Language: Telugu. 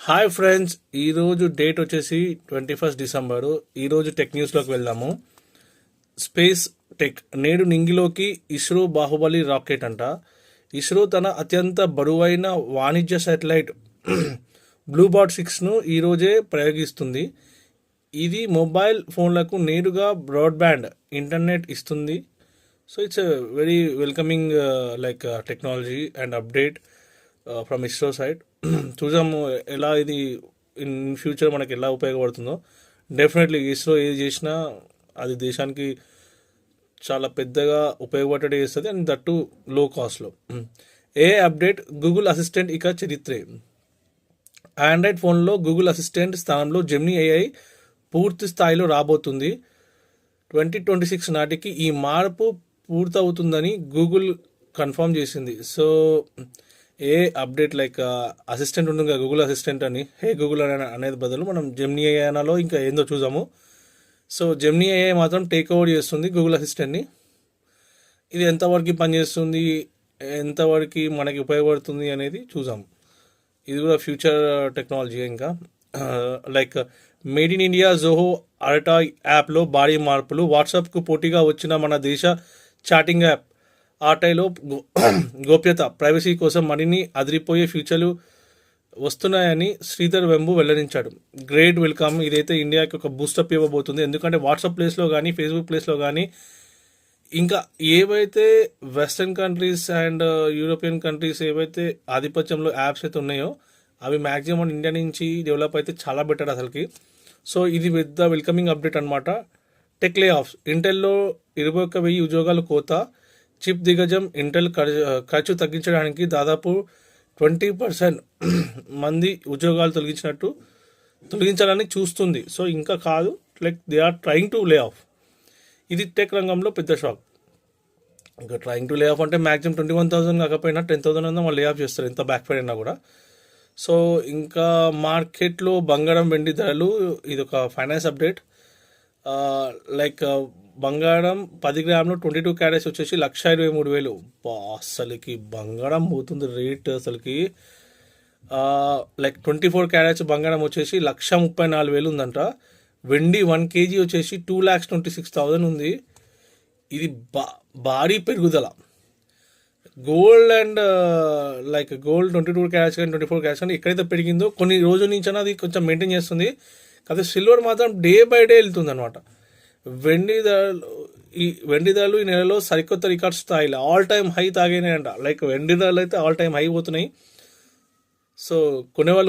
హాయ్ ఫ్రెండ్స్, ఈరోజు డేట్ వచ్చేసి 21 డిసెంబరు. ఈరోజు టెక్ న్యూస్లోకి వెళ్దాము. స్పేస్ టెక్ నేడు నింగిలోకి ఇస్రో బాహుబలి రాకెట్ అంట. ఇస్రో తన అత్యంత బరువైన వాణిజ్య శాటిలైట్ బ్లూబార్డ్ 6ను ఈరోజే ప్రయోగిస్తుంది. ఇది మొబైల్ ఫోన్లకు నేరుగా బ్రాడ్బ్యాండ్ ఇంటర్నెట్ ఇస్తుంది. So it's very welcoming technology and update from ISRO side. చూసాము ఎలా ఇది ఇన్ ఫ్యూచర్ మనకి ఎలా ఉపయోగపడుతుందో. డెఫినెట్లీ ఇస్రో ఏది చేసినా అది దేశానికి చాలా పెద్దగా ఉపయోగపడేది చేస్తుంది, అండ్ దట్టు లో కాస్ట్లో. ఏ అప్డేట్ గూగుల్ అసిస్టెంట్ ఇక చరిత్రే. ఆండ్రాయిడ్ ఫోన్లో గూగుల్ అసిస్టెంట్ స్థానంలో జెమినీ ఏఐ పూర్తి స్థాయిలో రాబోతుంది. 2026 నాటికి ఈ మార్పు పూర్తవుతుందని గూగుల్ కన్ఫర్మ్ చేసింది. సో ఏ అప్డేట్ అసిస్టెంట్ ఉంటుంది కదా, గూగుల్ అసిస్టెంట్ అని, హే గూగుల్ అనేది బదులు మనం జెమినీ ఏఐ అనాలో ఇంకా ఏందో చూసాము. సో జెమినీ ఏఐ మాత్రం టేక్ ఓవర్ చేస్తుంది గూగుల్ అసిస్టెంట్ని. ఇది ఎంతవరకు పనిచేస్తుంది, ఎంతవరకు మనకి ఉపయోగపడుతుంది అనేది చూసాము. ఇది కూడా ఫ్యూచర్ టెక్నాలజీ. ఇంకా made in India Zoho Alta యాప్లో భారీ మార్పులు. వాట్సాప్కు పోటీగా వచ్చిన మన దేశ చాటింగ్ యాప్ ఆటైలో గోప్యత, ప్రైవసీ కోసం మరిన్ని అదిరిపోయే ఫీచర్లు వస్తున్నాయని శ్రీధర్ వెంబు వెల్లడించాడు. Great welcome. ఇదైతే ఇండియాకి ఒక బూస్టప్ ఇవ్వబోతుంది. ఎందుకంటే వాట్సాప్ ప్లేస్లో కానీ, ఫేస్బుక్ ప్లేస్లో కానీ, ఇంకా ఏవైతే western countries and European countries ఏవైతే ఆధిపత్యంలో యాప్స్ అయితే ఉన్నాయో అవి మ్యాక్సిమం ఇండియా నుంచి డెవలప్ అయితే చాలా బెటర్ అసలుకి. సో ఇది పెద్ద వెల్కమింగ్ అప్డేట్ అనమాట. టెక్ లే ఆఫ్స్. ఇంటెల్లో 21,000 ఉద్యోగాలు కోత. చిప్ దిగ్గజం ఇంటెల్ ఖర్చు తగ్గించడానికి దాదాపు 20% మంది ఉద్యోగాలు తొలగించాలని చూస్తుంది. సో ఇంకా కాదు, they are trying to lay off. ఇది టెక్ రంగంలో పెద్ద షాక్. ఇంకా ట్రయింగ్ టు లే ఆఫ్ అంటే మ్యాక్సిమం 21,000 కాకపోయినా 10,000 అన్నా వాళ్ళు లే ఆఫ్ చేస్తారు, ఎంత బ్యాక్ ఫైర్ అయినా కూడా. సో ఇంకా మార్కెట్లో బంగారం, వెండి ధరలు. ఇది ఒక ఫైనాన్స్ అప్డేట్. బంగారం 10 గ్రాములు 22 క్యారెట్స్ వచ్చేసి 1,23,000. అసలుకి బంగారం పోతుంది రేట్ అసలుకి. 24 క్యారెట్స్ బంగారం వచ్చేసి 1,34,000 ఉందంట. వెండి 1 kg వచ్చేసి 2,26,000 ఉంది. ఇది భారీ పెరుగుదల. గోల్డ్ అండ్ గోల్డ్ 22 క్యారెట్స్ కానీ 24 క్యారెట్స్ కానీ ఎక్కడైతే పెరిగిందో కొన్ని రోజుల నుంచి అది కొంచెం మెయింటైన్ చేస్తుంది. కాకపోతే సిల్వర్ మాత్రం డే బై డే వెళ్తుంది అనమాట. వెండి ధరలు ఈ నెలలో సరికొత్త రికార్డ్ స్థాయిలో ఆల్ టైమ్ హై తాగినాయంట. వెండి ధరలు అయితే ఆల్ టైమ్ హై పోతున్నాయి. సో కొనేవాళ్ళు